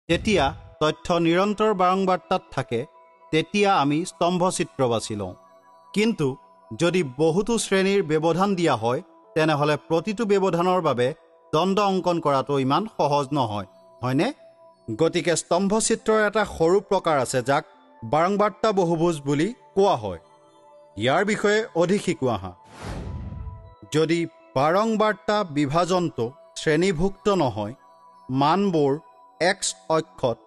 যেতিয়া তথ্য নিৰন্তৰ বাৰংবাৰ্তাত থাকে তেতিয়া আমি স্তম্ভচিত্ৰ বাছি লওঁ। কিন্তু যদি বহুতো শ্ৰেণীৰ ব্যৱধান দিয়া হয় তেনেহ'লে প্ৰতিটো ব্যৱধানৰ বাবে দণ্ড অংকন কৰাটো ইমান সহজ নহয়, হয়নে? গতিকে স্তম্ভচিত্ৰৰ এটা সৰু প্ৰকাৰ আছে যাক বাৰংবাৰ্তা বহুভুজ বুলি কোৱা হয়। ইয়াৰ বিষয়ে অধিক শিকোঁ আহা। যদি বাৰংবাৰ্তা বিভাজনটো শ্ৰেণীভুক্ত নহয়, মানবোৰ এক্স অক্ষত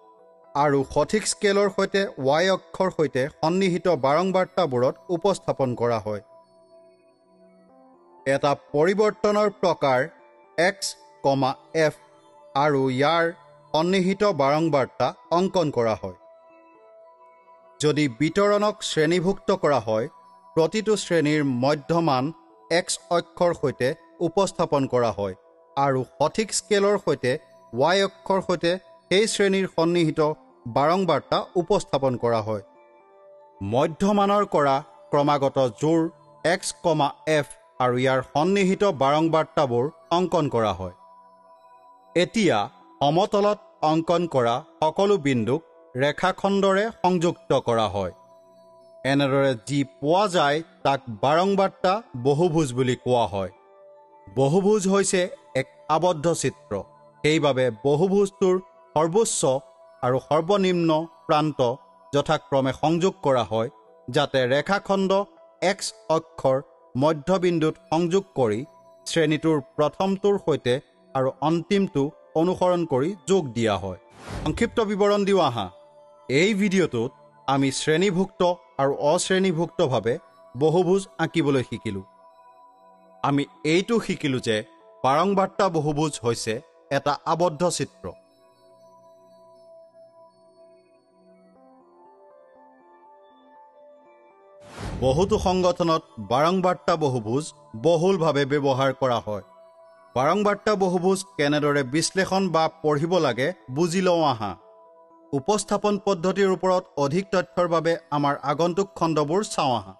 আৰু সঠিক স্কেলৰ সৈতে ৱাই অক্ষৰ সৈতে সন্নিহিত বাৰংবাৰ্তাবোৰত উপস্থাপন কৰা হয়। এটা পৰিৱৰ্তনৰ প্ৰকাৰ এক্স, এফ আৰু ইয়াৰ সন্নিহিত বাৰংবাৰ্তা অংকন কৰা হয়। যদি বিতৰণক শ্ৰেণীভুক্ত কৰা হয়, প্ৰতিটো শ্ৰেণীৰ মধ্যমান এক্স অক্ষৰ সৈতে উপস্থাপন কৰা হয় আৰু সঠিক স্কেলৰ সৈতে ৱাই অক্ষৰ সৈতে সেই শ্ৰেণীৰ সন্নিহিত বাৰংবাৰ্তা উপস্থাপন কৰা হয়। মধ্যমানৰ কৰা ক্ৰমাগত জোৰ এক্স, এফ আৰু ইয়াৰ সন্নিহিত বাৰংবাৰ্তাবোৰ অংকন কৰা হয়। এতিয়া সমতলত অংকন কৰা সকলো বিন্দুক ৰেখাখণ্ডৰে সংযুক্ত কৰা হয়। এনেদৰে যি পোৱা যায় তাক বাৰংবাৰ্তা বহুভুজ বুলি কোৱা হয়। বহুভুজ হৈছে এক আবদ্ধ চিত্ৰ। সেইবাবে বহুভুজটোৰ সৰ্বোচ্চ আৰু সৰ্বনিম্ন প্ৰান্ত যথাক্ৰমে সংযোগ কৰা হয় যাতে ৰেখাখণ্ড এক্স অক্ষৰ মধ্যবিন্দুত সংযোগ কৰি শ্ৰেণীটোৰ প্ৰথমটোৰ সৈতে আৰু অন্তিমটো অনুসৰণ কৰি যোগ দিয়া হয়। সংক্ষিপ্ত বিৱৰণ দিওঁ আহা। এই ভিডিঅ'টোত আমি শ্ৰেণীভুক্ত আৰু অশ্ৰেণীভুক্তভাৱে বহুভুজ আঁকিবলৈ শিকিলোঁ। আমি এইটো শিকিলোঁ যে বাৰংবাৰ্তা বহুভুজ হৈছে এটা আবদ্ধ চিত্ৰ। বহুতো সংগঠনত বাৰংবাৰ্তা বহুভুজ বহুলভাৱে ব্যৱহাৰ কৰা হয়। বাৰংবাৰ্তা বহুভুজ কেনেদৰে বিশ্লেষণ বা পঢ়িব লাগে বুজি লওঁ আহা। উপস্থাপন পদ্ধতিৰ ওপৰত অধিক তথ্যৰ বাবে আমাৰ আগন্তুক খণ্ডবোৰ চাওঁ আহা।